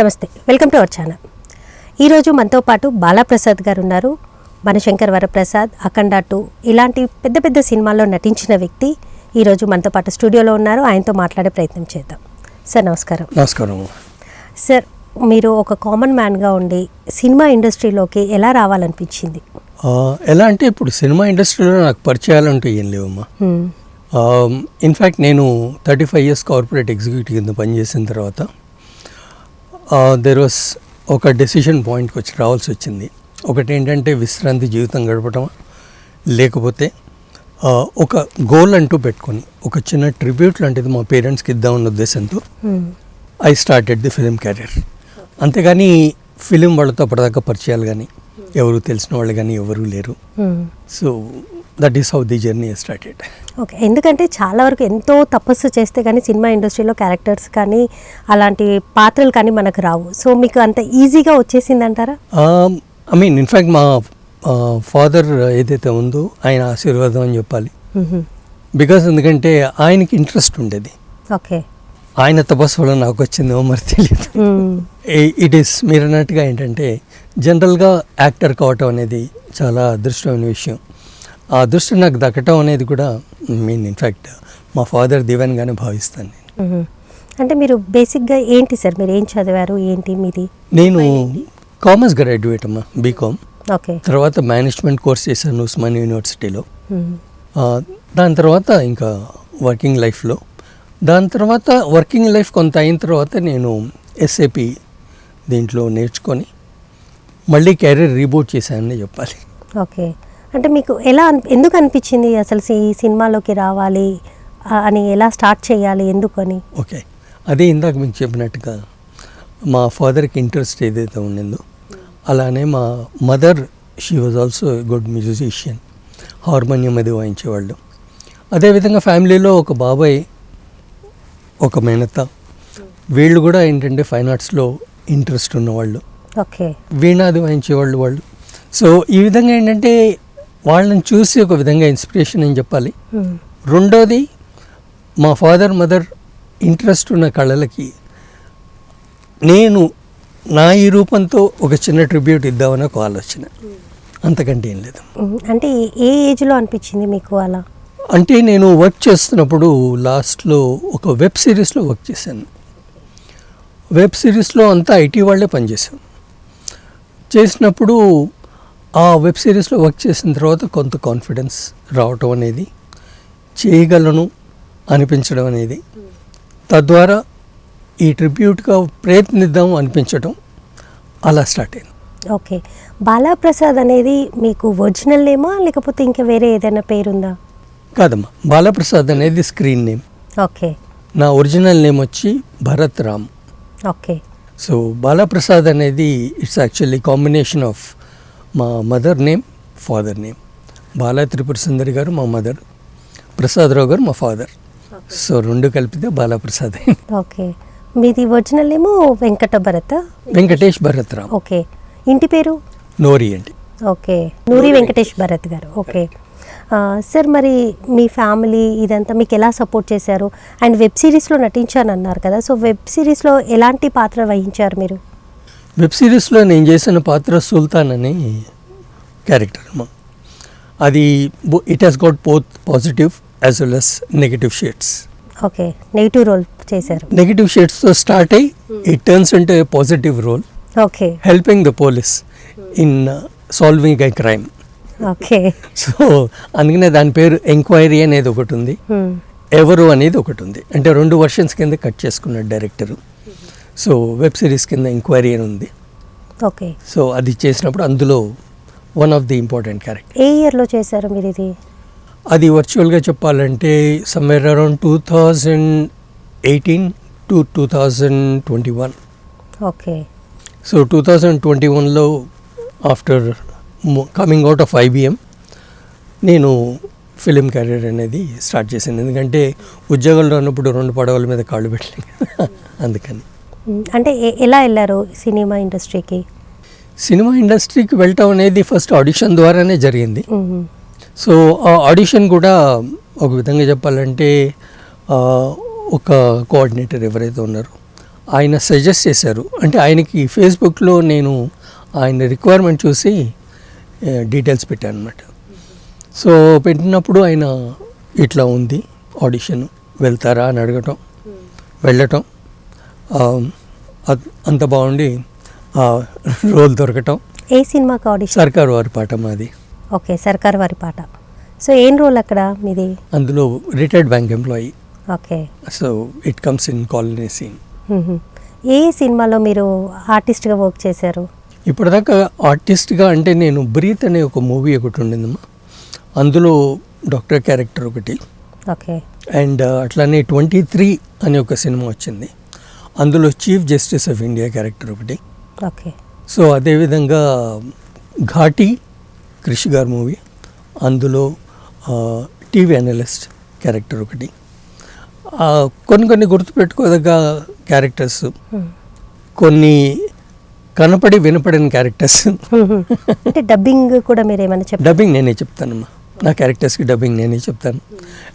నమస్తే, welcome to our channel. ఈరోజు మనతో పాటు బాలాప్రసాద్ గారు ఉన్నారు. మనశంకర్ వరప్రసాద్, అఖండ 2 ఇలాంటి పెద్ద పెద్ద సినిమాల్లో నటించిన వ్యక్తి ఈరోజు మనతో పాటు స్టూడియోలో ఉన్నారు. ఆయనతో మాట్లాడే ప్రయత్నం చేద్దాం. సార్ నమస్కారం. నమస్కారం సార్, మీరు ఒక కామన్ మ్యాన్గా ఉండి సినిమా ఇండస్ట్రీలోకి ఎలా రావాలనిపించింది? ఎలా అంటే ఇప్పుడు సినిమా ఇండస్ట్రీలో నాకు పరిచయాలంటూ ఏం లేవమ్మా. ఇన్ఫ్యాక్ట్ నేను 35 years కార్పొరేట్ ఎగ్జిక్యూటివ్ కింద పనిచేసిన తర్వాత దెర్ వాస్ ఒక డెసిషన్ పాయింట్కి వచ్చి రావాల్సి వచ్చింది. ఒకటి ఏంటంటే విశ్రాంతి జీవితం గడపటం, లేకపోతే ఒక గోల్ అంటూ పెట్టుకొని ఒక చిన్న ట్రిబ్యూట్ లాంటిది మా పేరెంట్స్కి ఇద్దామన్న ఉద్దేశంతో I started the film carrier. అంతేగాని ఫిలిం వాళ్ళతో అప్పటిదాకా పరిచయాలు కానీ ఎవరు తెలిసిన వాళ్ళు కానీ ఎవరూ లేరు. So that is how the journey started. Okay, ఎందుకంటే చాలా వరకు ఎంతో తపస్సు చేస్తే కానీ సినిమా ఇండస్ట్రీలో క్యారెక్టర్స్ కానీ అలాంటి పాత్రలు కానీ మనకు రావు. సో మీకు అంత ఈజీగా వచ్చేసింది అంటారా? ఐ మీన్ ఇన్ఫ్యాక్ట్ మా ఫాదర్ ఏదైతే ఉందో ఆయన ఆశీర్వాదం అని చెప్పాలి. బికాస్ ఎందుకంటే ఆయనకి ఇంట్రెస్ట్ ఉండేది. ఓకే, ఆయన తపస్సు వల్ల నాకు వచ్చిందో మరి తెలియదు. ఇట్ ఈస్ మీరు అన్నట్టుగా ఏంటంటే జనరల్గా యాక్టర్ కావటం అనేది చాలా అదృష్టమైన విషయం. ఆ అదృష్టం నాకు దక్కటం అనేది కూడా ఇన్ఫ్యాక్ట్ మా ఫాదర్ దీవెనగానే భావిస్తాను నేను. అంటే మీరు బేసిక్గా ఏంటి సార్, మీరు ఏం చదివారు, ఏంటి మీది? నేను కామర్స్ గ్రాడ్యుయేట్ అమ్మా, బీకామ్. ఓకే, తర్వాత మేనేజ్మెంట్ కోర్స్ చేశాను ఉస్మానియా యూనివర్సిటీలో. దాని తర్వాత ఇంకా వర్కింగ్ లైఫ్లో, దాని తర్వాత వర్కింగ్ లైఫ్ కొంత అయిన తర్వాత నేను ఎస్ఏపి దీంట్లో నేర్చుకొని మళ్ళీ కెరీర్ రీబూట్ చేశానని చెప్పాలి. ఓకే, అంటే మీకు ఎందుకు అనిపించింది అసలు ఈ సినిమాలోకి రావాలి అని, ఎలా స్టార్ట్ చేయాలి, ఎందుకని? ఓకే, అదే ఇందాక మీకు చెప్పినట్టుగా మా ఫాదర్కి ఇంట్రెస్ట్ ఏదైతే ఉండిందో, అలానే మా mother she was also good musician, harmonium అది వాయించేవాళ్ళు. అదేవిధంగా ఫ్యామిలీలో ఒక బాబాయ్, ఒక మేనత్త, వీళ్ళు కూడా ఏంటంటే ఫైన్ ఆర్ట్స్లో ఇంట్రెస్ట్ ఉన్నవాళ్ళు. ఓకే, వీణాది వాయించేవాళ్ళు వాళ్ళు. సో ఈ విధంగా ఏంటంటే వాళ్ళని చూసి ఒక విధంగా ఇన్స్పిరేషన్ అని చెప్పాలి. రెండోది మా ఫాదర్ మదర్ ఇంట్రెస్ట్ ఉన్న కళలకి నేను నా ఈ రూపంతో ఒక చిన్న ట్రిబ్యూట్ ఇద్దామని ఒక ఆలోచన, అంతకంటే ఏం లేదు. అంటే ఏ ఏజ్లో అనిపించింది మీకు అలా? అంటే నేను వర్క్ చేస్తున్నప్పుడు లాస్ట్లో ఒక వెబ్ సిరీస్లో వర్క్ చేశాను. వెబ్ సిరీస్లో అంతా ఐటీ వాళ్ళే పనిచేశాం. చేసినప్పుడు ఆ వెబ్ సిరీస్లో వర్క్ చేసిన తర్వాత కొంత కాన్ఫిడెన్స్ రావటం అనేది, చేయగలను అనిపించడం అనేది, తద్వారా ఈ ట్రిబ్యూట్గా ప్రయత్నిద్దాం అనిపించడం, అలా స్టార్ట్ అయింది. ఓకే, బాలాప్రసాద్ అనేది మీకు ఒరిజినల్ నేమా లేకపోతే ఇంకా వేరే ఏదైనా పేరుందా? కాదమ్మా, బాలాప్రసాద్ అనేది స్క్రీన్ నేమ్. ఓకే, నా ఒరిజినల్ నేమ్ వచ్చి భరత్ రామ్. ఓకే, సో బాలాప్రసాద్ అనేది ఇట్స్ యాక్చువల్లీ కాంబినేషన్ ఆఫ్ మా mother name, father name. Bala Tripura Sundari గారు మా మదర్, ప్రసాదరావు గారు మా ఫాదర్. సో రెండు కలిపితే బాలాప్రసాద్ అయింది. ఓకే, మీది ఒరిజినల్ ఏమో వెంకటేష్ భరత్ రామ్. ఓకే, ఇంటి పేరు? నోరి అండి. ఓకే, నూరి వెంకటేష్ భరత్ గారు. ఓకే సార్, మరి మీ ఫ్యామిలీ ఇదంతా మీకు ఎలా సపోర్ట్ చేశారు? అండ్ వెబ్ సిరీస్లో నటించాను అన్నారు కదా, సో వెబ్ సిరీస్లో ఎలాంటి పాత్ర వహించారు మీరు? వెబ్ సిరీస్లో నేను చేసిన పాత్ర సుల్తాన్ అనే క్యారెక్టర్ అమ్మా. అది it has got both positive as well as negative shades. Okay, negative role చేశారు. నెగిటివ్ షేడ్స్తో స్టార్ట్ అయ్యి it turns into a positive role. Okay, helping the police in solving a crime. Okay, so అందుకనే దాని పేరు enquiry అనేది ఒకటి ఉంది, ఎవరు అనేది ఒకటి ఉంది. అంటే 2 వర్షన్స్ కింద కట్ చేసుకున్నాడు డైరెక్టరు. సో వెబ్ సిరీస్ కింద ఎంక్వైరీ అని ఉంది. ఓకే, సో అది చేసినప్పుడు అందులో one of the important character. ఏ ఇయర్లో చేశారు మీరు ఇది? అది వర్చువల్గా చెప్పాలంటే somewhere around 2018 to 2021. Okay, so 2021లో after coming out of IBM నేను ఫిలిం కెరీర్ అనేది స్టార్ట్ చేశాను. ఎందుకంటే ఉద్యోగంలో ఉన్నప్పుడు 2 పడవల మీద కాళ్ళు పెట్టలేను అందుకని. అంటే ఎలా వెళ్ళారు సినిమా ఇండస్ట్రీకి? సినిమా ఇండస్ట్రీకి వెళ్ళటం అనేది ఫస్ట్ ఆడిషన్ ద్వారానే జరిగింది. సో ఆ ఆడిషన్ కూడా ఒక విధంగా చెప్పాలంటే ఒక కోఆర్డినేటర్ ఎవరైతే ఉన్నారో ఆయన సజెస్ట్ చేశారు. అంటే ఆయనకి ఫేస్బుక్లో నేను ఆయన రిక్వైర్మెంట్ చూసి డీటెయిల్స్ పెట్టాను అనమాట. సో పెట్టినప్పుడు ఆయన ఇట్లా ఉంది ఆడిషన్, వెళ్తారా అని అడగటం, వెళ్ళటం, అంత బాగుండి రోల్ దొరకటం. ఏ సినిమాకి ఆడిషన్? సర్కారు వారి పాట మాది. ఓకే, సర్కారు వారి పాట. సో ఏం రోల్ అక్కడ మీది? అందులో retired bank employee. Okay. So it comes in colony scene. ఏ సినిమాలో మీరు ఆర్టిస్ట్గా వర్క్ చేశారు? ఇప్పటిదాకా ఆర్టిస్ట్గా అంటే నేను బ్రీత్ అనే ఒక మూవీ ఒకటి ఉండిందమ్మా, అందులో డాక్టర్ క్యారెక్టర్ ఒకటి. ఓకే. అండ్ అట్లానే 23 అనే ఒక సినిమా వచ్చింది, అందులో chief justice of India character ఒకటి. ఓకే. సో అదేవిధంగా ఘాటి క్రిష్ గారి మూవీ, అందులో టీవీ అనలిస్ట్ క్యారెక్టర్ ఒకటి. కొన్ని గుర్తుపెట్టుకోదగ్గ క్యారెక్టర్స్, కొన్ని కనపడి వినపడిన క్యారెక్టర్స్. అంటే డబ్బింగ్ కూడా మీరు ఏమైనా చెప్పారు? డబ్బింగ్ నేనే చెప్తానమ్మా, నా క్యారెక్టర్స్కి డబ్బింగ్ నేనే చెప్తాను.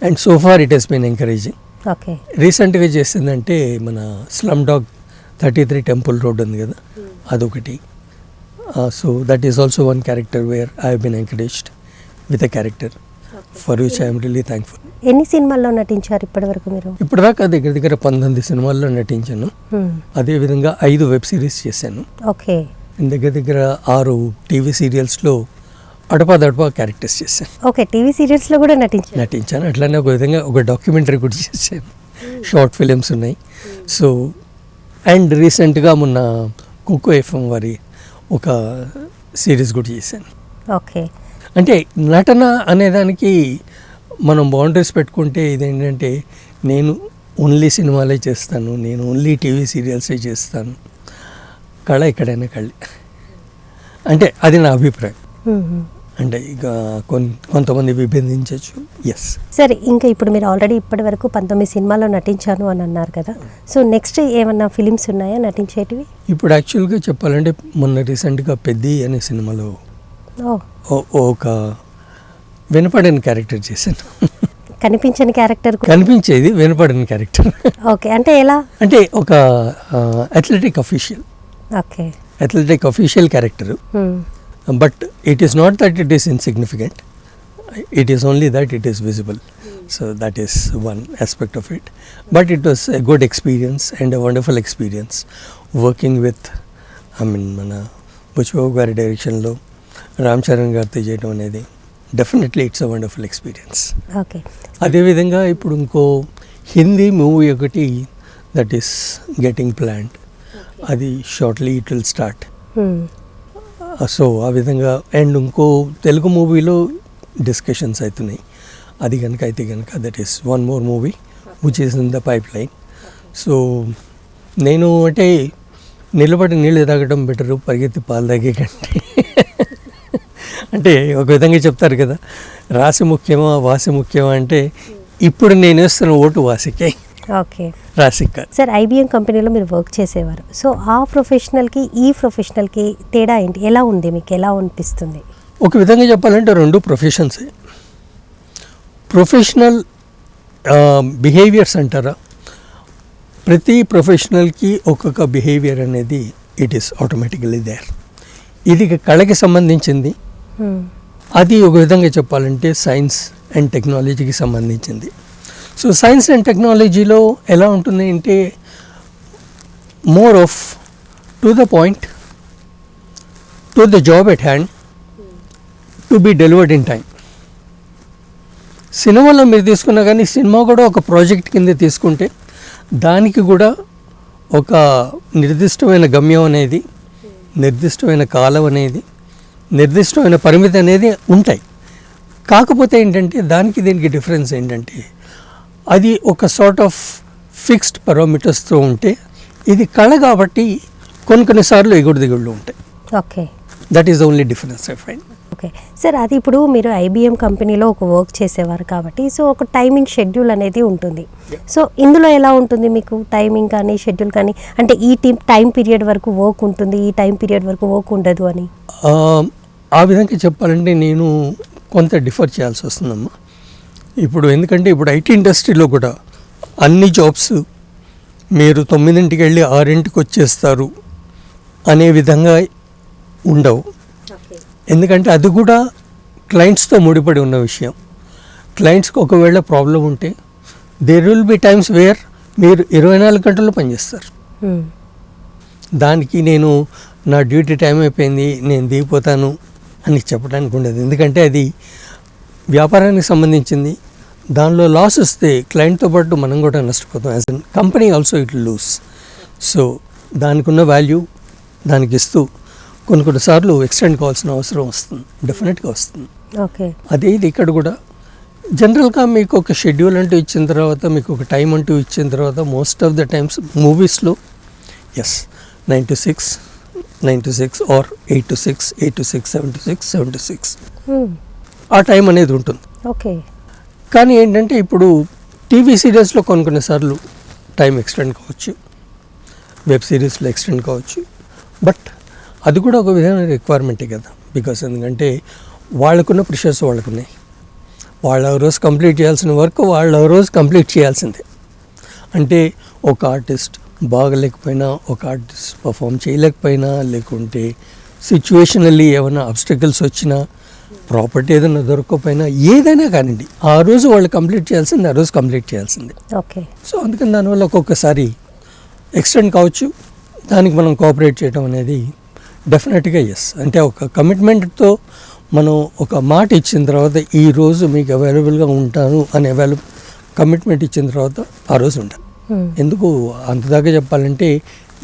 And so far it has been encouraging. Okay. రీసెంట్గా చేసిందంటే మన స్లమ్ డాగ్ 33 టెంపుల్ రోడ్ ఉంది కదా, అదొకటి. So that is also one character where I have been encouraged with a character, for which I'm really thankful. ఎన్ని సినిమాల్లో నటించారు ఇప్పటివరకు మీరు? ఇప్పటిదాకా దగ్గర 19 సినిమాల్లో నటించాను. అదేవిధంగా 5 వెబ్ సిరీస్ చేశాను. ఓకే. దగ్గర 6 టీవీ సీరియల్స్లో అడపా క్యారెక్టర్స్ చేశాను. ఓకే, టీవీ సీరియల్స్లో కూడా నటించాను. అట్లానే ఒక విధంగా ఒక డాక్యుమెంటరీ కూడా చేశాను, షార్ట్ ఫిలిమ్స్ ఉన్నాయి. సో అండ్ రీసెంట్గా మొన్న కుకో ఎఫ్ఎం వారి ఒక సిరీస్ కూడా చేశాను. ఓకే. అంటే నటన అనేదానికి మనం బౌండరీస్ పెట్టుకుంటే ఇదేంటంటే నేను ఓన్లీ సినిమాలే చేస్తాను, నేను ఓన్లీ టీవీ సీరియల్సే చేస్తాను, కళ ఎక్కడైనా కళ అంటే అది నా అభిప్రాయం. అంటే ఇక కొంతమంది విభేదించవచ్చు. ఎస్. సరే, ఇంకా ఇప్పుడు మీరు ఆల్రెడీ ఇప్పటి వరకు 19 సినిమాల్లో నటించాను అని అన్నారు కదా, సో నెక్స్ట్ ఏమన్నా ఫిలిమ్స్ ఉన్నాయా నటించేటివి? ఇప్పుడు యాక్చువల్గా చెప్పాలంటే మొన్న రీసెంట్గా పెద్ది అనే సినిమాలో ఒక వినపడని క్యారెక్టర్ చేశాను. కనిపించని క్యారెక్టర్? కనిపించేది వినపడని క్యారెక్టర్. ఓకే, అంటే ఎలా? అంటే ఒక athletic official. Okay. Athletic official character. But it is not that it is insignificant, it is only that it is visible. So that is one aspect of it. But it was a good experience and a wonderful experience working with, mana Bujbabu gari direction lo Ram Charan gartho cheyadam anedi definitely it's a wonderful experience. Okay. అదే విధంగా ఇప్పుడు ఇంకో Hindi movie ఒకటి that is getting planned. అది shortly it will start. So ఆ విధంగా and ఇంకో తెలుగు మూవీలో డిస్కషన్స్ అవుతున్నాయి, అది కనుక అయితే కనుక that is one more movie which is in the pipe line. So నేను అంటే నిలబడి నీళ్ళు తాగడం బెటరు పరిగెత్తి పాలు తాగే కంటే. అంటే ఒక విధంగా చెప్తారు కదా, రాసి ముఖ్యమా వాసి ముఖ్యమా అంటే ఇప్పుడు నేను వేస్తున్న ఓటు వాసికే. ఓకే. రాసిక. సార్, ఐబిఎం కంపెనీలో మీరు వర్క్ చేసేవారు, సో ఆ ప్రొఫెషనల్కి ఈ ప్రొఫెషనల్కి తేడా ఏంటి, ఎలా ఉంది, మీకు ఎలా అనిపిస్తుంది? ఒక విధంగా చెప్పాలంటే రెండు ప్రొఫెషన్సే. ప్రొఫెషనల్ బిహేవియర్స్ అంటారా, ప్రతి ప్రొఫెషనల్కి ఒక్కొక్క బిహేవియర్ అనేది ఇట్ ఈస్ ఆటోమేటికలీ దేర్. ఇది కళకి సంబంధించింది, అది ఒక విధంగా చెప్పాలంటే సైన్స్ అండ్ టెక్నాలజీకి సంబంధించింది. సో సైన్స్ అండ్ టెక్నాలజీలో ఎలా ఉంటుంది అంటే more of to the point, to the job at hand, to be delivered in time. సినిమాలో మీరు తీసుకున్నా కానీ సినిమా కూడా ఒక ప్రాజెక్ట్ కింద తీసుకుంటే దానికి కూడా ఒక నిర్దిష్టమైన గమ్యం అనేది, నిర్దిష్టమైన కాలం అనేది, నిర్దిష్టమైన పరిమితి అనేది ఉంటాయి. కాకపోతే ఏంటంటే దానికి దీనికి డిఫరెన్స్ ఏంటంటే అది ఒక సార్ట్ ఆఫ్ ఫిక్స్డ్ పారామీటర్స్తో ఉంటే, ఇది కళ కాబట్టి కొన్నిసార్లు ఎగుడు దిగుళ్ళు ఉంటాయి. Okay. That is the only difference I find. Okay sir, అది ఇప్పుడు మీరు ఐబిఎం కంపెనీలో ఒక వర్క్ చేసేవారు కాబట్టి, సో ఒక టైమింగ్ షెడ్యూల్ అనేది ఉంటుంది. సో ఇందులో ఎలా ఉంటుంది మీకు టైమింగ్ కానీ షెడ్యూల్ కానీ, అంటే ఈ టైం పీరియడ్ వరకు వర్క్ ఉంటుంది, ఈ టైం పీరియడ్ వరకు వర్క్ ఉండదు అని? ఆ విధంగా చెప్పాలంటే నేను కొంత డిఫర్ చేయాల్సి వస్తుందమ్మా. ఇప్పుడు ఎందుకంటే ఇప్పుడు ఐటీ ఇండస్ట్రీలో కూడా అన్ని జాబ్స్ మీరు 9ంటికి వెళ్ళి 6ంటికి వచ్చేస్తారు అనే విధంగా ఉండవు. ఎందుకంటే అది కూడా క్లయింట్స్తో ముడిపడి ఉన్న విషయం. క్లయింట్స్కి ఒకవేళ ప్రాబ్లం ఉంటే there will be times where మీరు 24 గంటల్లో పనిచేస్తారు. దానికి నేను నా డ్యూటీ టైం అయిపోయింది నేను దిగిపోతాను అని చెప్పడానికి ఉండదు. ఎందుకంటే అది వ్యాపారానికి సంబంధించింది. దానిలో లాస్ వస్తే క్లయింట్తో పాటు మనం కూడా నష్టపోతాం. As an company also it lose. So దానికి ఉన్న వాల్యూ దానికి ఇస్తూ కొన్నిసార్లు ఎక్స్టెండ్ కావాల్సిన అవసరం వస్తుంది, డెఫినెట్గా వస్తుంది. ఓకే, అదే ఇది ఇక్కడ కూడా జనరల్గా మీకు ఒక షెడ్యూల్ అంటూ ఇచ్చిన తర్వాత, మీకు ఒక టైం అంటూ ఇచ్చిన తర్వాత మోస్ట్ ఆఫ్ ద టైమ్స్ మూవీస్లో 9 to 6 are 8 to 6, 8 to 6, 7 to 6, 7 to 6 ఆ టైం అనేది ఉంటుంది. ఓకే, కానీ ఏంటంటే ఇప్పుడు టీవీ సీరియల్స్లో కొన్నిసార్లు టైం ఎక్స్టెండ్ కావచ్చు, వెబ్ సిరీస్లో ఎక్స్టెండ్ కావచ్చు. బట్ అది కూడా ఒక విధమైన రిక్వైర్మెంటే కదా. బికాస్ ఎందుకంటే వాళ్ళకున్న ప్రెషర్స్ వాళ్ళకున్నాయి. వాళ్ళు ఆ రోజు కంప్లీట్ చేయాల్సిన వర్క్ వాళ్ళు ఆ రోజు కంప్లీట్ చేయాల్సిందే. అంటే ఒక ఆర్టిస్ట్ బాగలేకపోయినా, ఒక ఆర్టిస్ట్ పర్ఫామ్ చేయలేకపోయినా, లేకుంటే సిచ్యువేషనల్లీ ఏమైనా అబ్స్టకల్స్ వచ్చినా, ప్రాపర్టీ ఏదైనా దొరకకపోయినా, ఏదైనా కానివ్వండి ఆ రోజు వాళ్ళు కంప్లీట్ చేయాల్సిందే, ఆ రోజు కంప్లీట్ చేయాల్సిందే. ఓకే. సో అందుకని దానివల్ల ఒక్కొక్కసారి ఎక్స్టెండ్ కావచ్చు. దానికి మనం కోఆపరేట్ చేయడం అనేది డెఫినెట్గా అంటే ఒక కమిట్మెంట్తో మనం ఒక మాట ఇచ్చిన తర్వాత ఈ రోజు మీకు అవైలబుల్గా ఉంటాను అని కమిట్మెంట్ ఇచ్చిన తర్వాత ఆ రోజు ఉంటాను. ఎందుకు అంతదాకా చెప్పాలంటే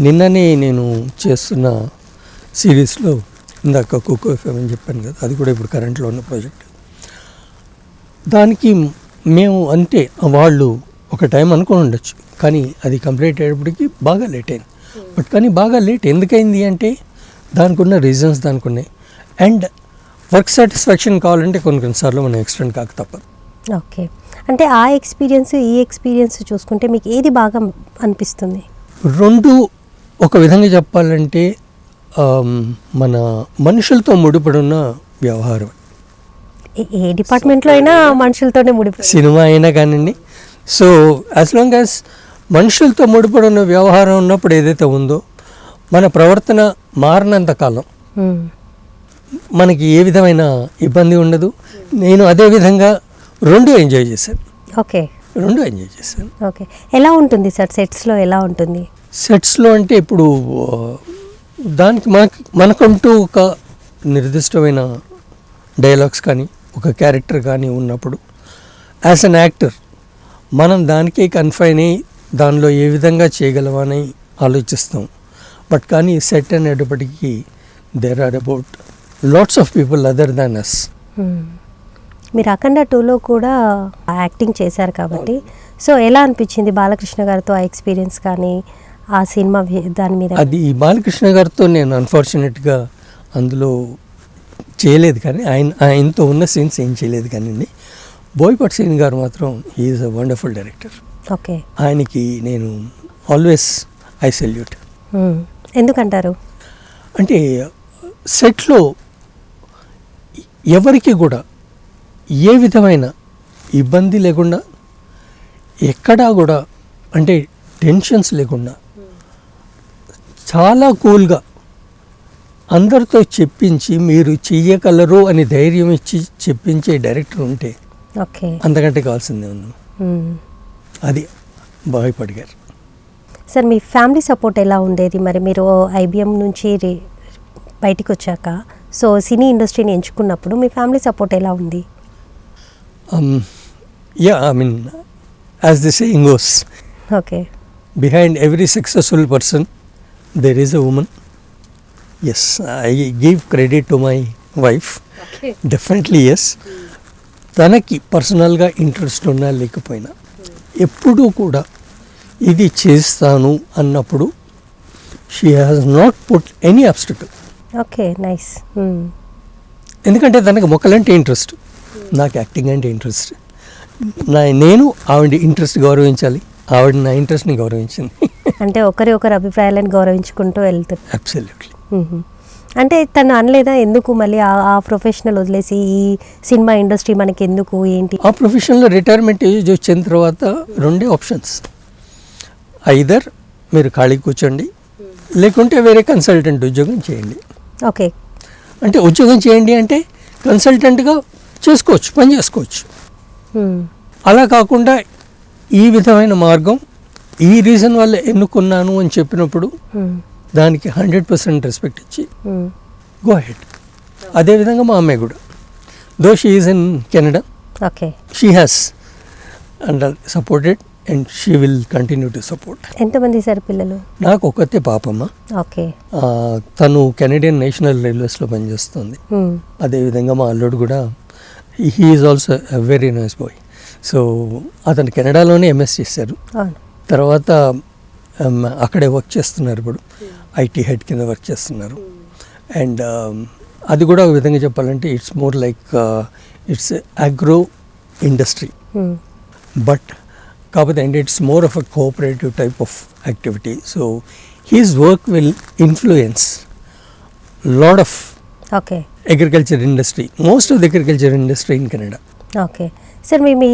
నిన్ననే నేను చేస్తున్న సిరీస్లో ఇందాక కుక్ ఎఫ్ఎం అని చెప్పాను కదా, అది కూడా ఇప్పుడు కరెంట్లో ఉన్న ప్రాజెక్ట్. దానికి మేము అంటే వాళ్ళు ఒక టైం అనుకుని ఉండొచ్చు, కానీ అది కంప్లీట్ అయ్యేటప్పటికి బాగా లేట్ అయింది. బట్ కానీ బాగా లేట్ ఎందుకైంది అంటే దానికి ఉన్న రీజన్స్ దానికి ఉన్నాయి. అండ్ వర్క్ సాటిస్ఫాక్షన్ కావాలంటే కొన్నిసార్లు మనం ఎక్స్టెండ్ కాక తప్పదు. ఓకే, అంటే ఆ ఎక్స్పీరియన్స్ ఈ ఎక్స్పీరియన్స్ చూసుకుంటే మీకు ఏది బాగా అనిపిస్తుంది? రెండు ఒక విధంగా చెప్పాలంటే మన మనుషులతో ముడిపడి ఉన్న వ్యవహారం. ఏ డిపార్ట్మెంట్లో అయినా మనుషులతోనే ముడిపడి, సినిమా అయినా కానివ్వండి. సో యాజ్ లాంగ్ యాజ్ మనుషులతో ముడిపడి ఉన్న వ్యవహారం ఉన్నప్పుడు ఏదైతే ఉందో మన ప్రవర్తన మారినంత కాలం మనకి ఏ విధమైన ఇబ్బంది ఉండదు. నేను అదే విధంగా రెండు ఎంజాయ్ చేశాను. ఓకే, రెండు ఎంజాయ్ చేశాను. ఓకే. ఎలా ఉంటుంది సార్ సెట్స్లో? ఎలా ఉంటుంది సెట్స్లో అంటే ఇప్పుడు దానికి మనకంటూ ఒక నిర్దిష్టమైన డైలాగ్స్ కానీ ఒక క్యారెక్టర్ కానీ ఉన్నప్పుడు యాజ్ అన్ యాక్టర్ మనం దానికే కన్ఫైన్ అయ్యి దానిలో ఏ విధంగా చేయగలమని ఆలోచిస్తాం. బట్ కానీ సెట్ అనేటప్పటికీ there are about lots of people other than us. మీరు అఖండ 2లో కూడా యాక్టింగ్ చేశారు కాబట్టి, సో ఎలా అనిపించింది బాలకృష్ణ గారితో ఆ ఎక్స్పీరియన్స్ కానీ ఆ సినిమా దాని మీద? అది బాలకృష్ణ గారితో నేను అన్ఫార్చునేట్గా అందులో చేయలేదు, కానీ ఆయనతో ఉన్న సీన్స్ ఏం చేయలేదు. కానీ బోయపాటి శ్రీను గారు మాత్రం he is a wonderful director. Okay, ఆయనకి నేను ఆల్వేస్ ఐ సెల్యూట్. ఎందుకంటారు? అంటే సెట్లో ఎవరికి కూడా ఏ విధమైన ఇబ్బంది లేకుండా, ఎక్కడా కూడా అంటే టెన్షన్స్ లేకుండా చాలా కూల్గా అందరితో చెప్పించి మీరు చెయ్యగలరు అని ధైర్యం ఇచ్చి చెప్పించే డైరెక్టర్ ఉంటే ఓకే అంతకంటే కావాల్సిందే ఉంది. అది బోయపాటి గారు. సార్ మీ ఫ్యామిలీ సపోర్ట్ ఎలా ఉండేది? మరి మీరు ఐబిఎం నుంచి బయటికి వచ్చాక సో సినీ ఇండస్ట్రీని ఎంచుకున్నప్పుడు మీ ఫ్యామిలీ సపోర్ట్ ఎలా ఉంది? I mean as the saying goes, okay, behind every successful person there is a woman. Yes, I give credit to my wife. Okay. Definitely yes. తనకి పర్సనల్గా ఇంట్రెస్ట్ ఉన్నా లేకపోయినా ఎప్పుడూ కూడా ఇది చేస్తాను అన్నప్పుడు she has not put any obstacle. Okay, nice. ఎందుకంటే తనకి మొక్కలంటే ఇంట్రెస్ట్, నాకు యాక్టింగ్ అంటే ఇంట్రెస్ట్. నేను ఆవిడ ఇంట్రెస్ట్ గౌరవించాలి, ఆవిడ నా ఇంట్రెస్ట్ని గౌరవించింది. అంటే ఒకరి అభిప్రాయాలను గౌరవించుకుంటూ వెళ్తారు. అబ్సల్యూట్లీ. అంటే తను అనలేదా ఎందుకు మళ్ళీ ఆ ప్రొఫెషనల్ వదిలేసి ఈ సినిమా ఇండస్ట్రీ మనకి ఎందుకు ఏంటి? ఆ ప్రొఫెషన్లో రిటైర్మెంట్ ఏజ్ వచ్చిన తర్వాత రెండే ఆప్షన్స్. ఐదర్ మీరు ఖాళీ కూర్చోండి, లేకుంటే వేరే కన్సల్టెంట్ ఉద్యోగం చేయండి. ఓకే. అంటే ఉద్యోగం చేయండి అంటే కన్సల్టెంట్గా చేసుకోవచ్చు, పని చేసుకోవచ్చు. అలా కాకుండా ఈ విధమైన మార్గం ఈ రీజన్ వల్ల ఎన్నుకున్నాను అని చెప్పినప్పుడు దానికి 100% రెస్పెక్ట్ ఇచ్చి గో హెడ్. అదేవిధంగా మా అమ్మాయి కూడా, though she is in Canada, okay, she has and supported and she will continue to support. ఎంతమంది సార్ పిల్లలు? నాకు ఒకతే పాపమ్మ. ఓకే. తను కెనడియన్ నేషనల్ రైల్వేస్లో పనిచేస్తుంది. అదేవిధంగా మా అల్లుడు కూడా, he is also a very nice bye. So అతను కెనడాలోనే ఎంఎస్ చేశారు, తర్వాత అక్కడే వర్క్ చేస్తున్నారు. ఇప్పుడు ఐటీ హెడ్ కింద వర్క్ చేస్తున్నారు. అండ్ అది కూడా ఒక విధంగా చెప్పాలంటే it's more like it's agro industry, but కాకపోతే and it's more of a cooperative type of activity. So his work will influence lot of okay agriculture industry, most of the agriculture industry in Canada. Okay sir, మీ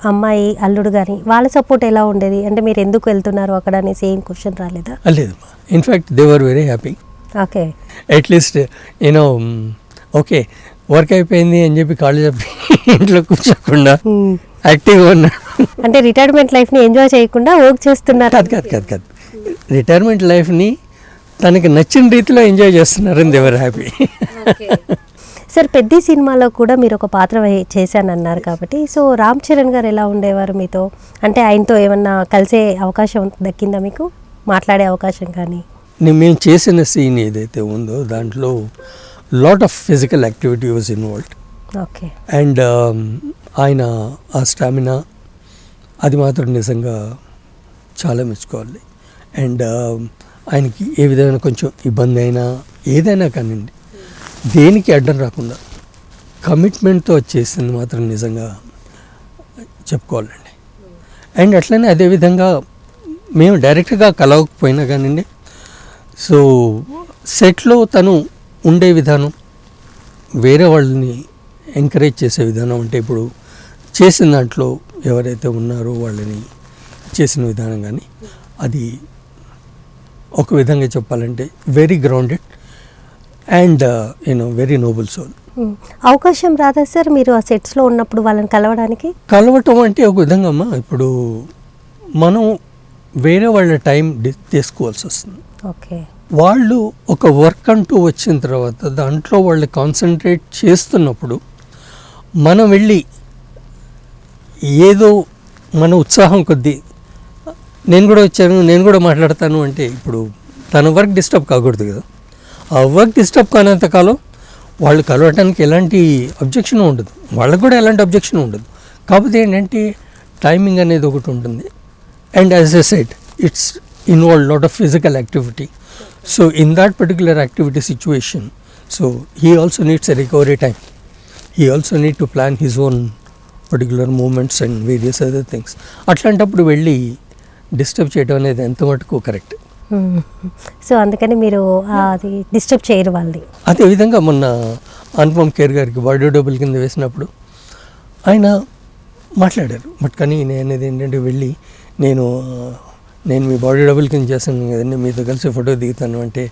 అమ్మాయి అల్లుడు కానీ వాళ్ళ support ఎలా ఉండేది? అంటే మీరు ఎందుకు వెళ్తున్నారు అక్కడ అనేసి ఏం క్వశ్చన్ రాలేదా? లేదమ్మా, in fact they were very happy. Okay, at least you know okay work అయిపోయింది అని చెప్పి కాళ్ళు చెప్పి ఇంట్లో కూర్చోకుండా యాక్టివ్గా ఉన్నాడు. అంటే రిటైర్మెంట్ లైఫ్ని ఎంజాయ్ చేయకుండా వర్క్ చేస్తున్నారు? కాదు, రిటైర్మెంట్ లైఫ్ని తనకి నచ్చిన రీతిలో ఎంజాయ్ చేస్తున్నారని దే వర్ హ్యాపీ. సార్, పెద్ద సినిమాలో కూడా మీరు ఒక పాత్ర చేశానన్నారు కాబట్టి, సో రామ్ చరణ్ గారు ఎలా ఉండేవారు మీతో? అంటే ఆయనతో ఏమన్నా కలిసే అవకాశం దక్కిందా మీకు, మాట్లాడే అవకాశం కానీ? మేము చేసిన సీన్ ఏదైతే ఉందో దాంట్లో lot of physical activity was involved. Okay. And ఆయన ఆ స్టామినా అది మాత్రం నిజంగా చాలా మెచ్చుకోవాలి. అండ్ ఆయనకి ఏ విధమైన కొంచెం ఇబ్బంది అయినా ఏదైనా కానివ్వండి, దేనికి అడ్డం రాకుండా కమిట్మెంట్తో చేసింది మాత్రం నిజంగా చెప్పుకోవాలండి. అండ్ అట్లనే అదేవిధంగా మేము డైరెక్ట్గా కలవకపోయినా కానివ్వండి, సో సెట్లో తను ఉండే విధానం, వేరే వాళ్ళని ఎంకరేజ్ చేసే విధానం, అంటే ఇప్పుడు చేసిన దాంట్లో ఎవరైతే ఉన్నారో వాళ్ళని చేసిన విధానం కానీ, అది ఒక విధంగా చెప్పాలంటే very grounded and you know very noble soul. అవకాశం రాదా సార్ మీరు ఆ సెట్స్లో ఉన్నప్పుడు వాళ్ళని కలవడానికి? కలవటం అంటే ఒక విధంగా అమ్మా, ఇప్పుడు మనం వేరే వాళ్ళ టైం తీసుకోవాల్సి వస్తుంది. ఓకే. వాళ్ళు ఒక వర్క్ అంటూ వచ్చిన తర్వాత దాంట్లో వాళ్ళు కాన్సన్ట్రేట్ చేస్తున్నప్పుడు మనం వెళ్ళి ఏదో మన ఉత్సాహం కొద్దీ నేను కూడా వచ్చాను, నేను కూడా మాట్లాడతాను అంటే, ఇప్పుడు తన వర్క్ డిస్టర్బ్ కాకూడదు కదా. ఆ వర్క్ డిస్టర్బ్ కానంత కాలం వాళ్ళు కలవటానికి ఎలాంటి అబ్జెక్షన్ ఉండదు, వాళ్ళకు కూడా ఎలాంటి అబ్జెక్షన్ ఉండదు. కాకపోతే ఏంటంటే టైమింగ్ అనేది ఒకటి ఉంటుంది. And as I said it's involve lot of physical activity. So in that particular activity situation, so he also needs a recovery time. He also need to plan his own particular moments and various other things. అట్లాంటప్పుడు వెళ్ళి disturb చేయడం అనేది ఎంత మటుకు correct. So అందుకని మీరు అది disturb చేయరు వాళ్ళని. అదేవిధంగా మొన్న అనుపమ్ ఖేర్ గారికి బాడీ డబుల్ కింద వేసినప్పుడు ఆయన మాట్లాడారు. బట్ కానీ నేను అనేది ఏంటంటే వెళ్ళి నేను మీ బాడీ డబుల్ కింద చేస్తాను కదండి, మీతో కలిసి ఫోటో దిగుతాను అంటే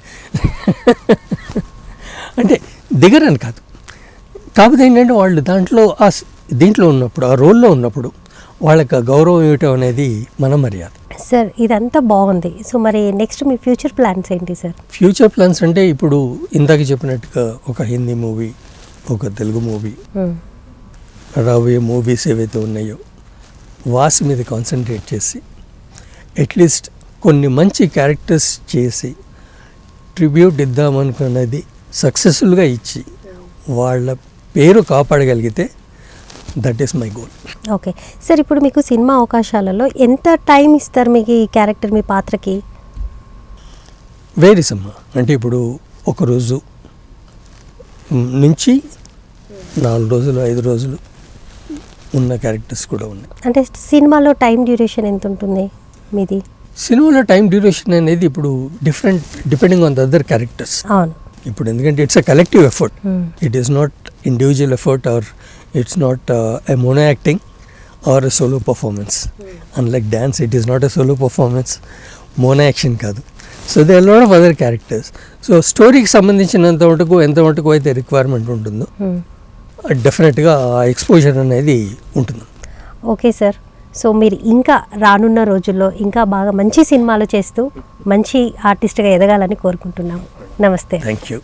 అంటే దిగరని కాదు, కాకపోతే ఏంటంటే వాళ్ళు దీంట్లో ఉన్నప్పుడు, ఆ రోల్లో ఉన్నప్పుడు వాళ్ళకి గౌరవం ఇవ్వటం అనేది మన మర్యాద. సార్ ఇదంతా బాగుంది. సో మరి నెక్స్ట్ మీ ఫ్యూచర్ ప్లాన్స్ ఏంటి సార్? ఫ్యూచర్ ప్లాన్స్ అంటే ఇప్పుడు ఇందాక చెప్పినట్టుగా ఒక హిందీ మూవీ, ఒక తెలుగు మూవీ, రాబోయే మూవీస్ ఏవైతే ఉన్నాయో వాసి మీద కాన్సన్ట్రేట్ చేసి అట్లీస్ట్ కొన్ని మంచి క్యారెక్టర్స్ చేసి ట్రిబ్యూట్ ఇద్దామనుకున్నది సక్సెస్ఫుల్గా ఇచ్చి వాళ్ళ పేరు కాపాడగలిగితే that is my goal. Okay sir, ఇప్పుడు మీకు సినిమా అవకాశాలలో ఎంత టైం ఇస్తారు మీకు ఈ క్యారెక్టర్, మీ పాత్రకి? వేరీస్ అమ్మా, అంటే ఇప్పుడు ఒక రోజు నుంచి 4 రోజులు 5 రోజులు ఉన్న క్యారెక్టర్స్ కూడా ఉన్నాయి. అంటే సినిమాలో టైం డ్యూరేషన్ ఎంత ఉంటుంది మీది? సినిమాలో టైం డ్యూరేషన్ అనేది ఇప్పుడు different depending on the other characters. అవును. ఇప్పుడు ఎందుకంటే it's a collective effort, it is not individual effort or it's not a mono acting or a solo performance. Unlike dance, it is not a solo performance, mono action కాదు. So they are lot of other characters. So స్టోరీకి సంబంధించినంత మటుకు ఎంత మటుకు అయితే requirement ఉంటుందో డెఫినెట్గా ఆ ఎక్స్పోజర్ అనేది ఉంటుంది. Okay sir. సో మీరు ఇంకా రానున్న రోజుల్లో ఇంకా బాగా మంచి సినిమాలు చేస్తూ మంచి ఆర్టిస్ట్గా ఎదగాలని కోరుకుంటున్నాము. నమస్తే. Thank you.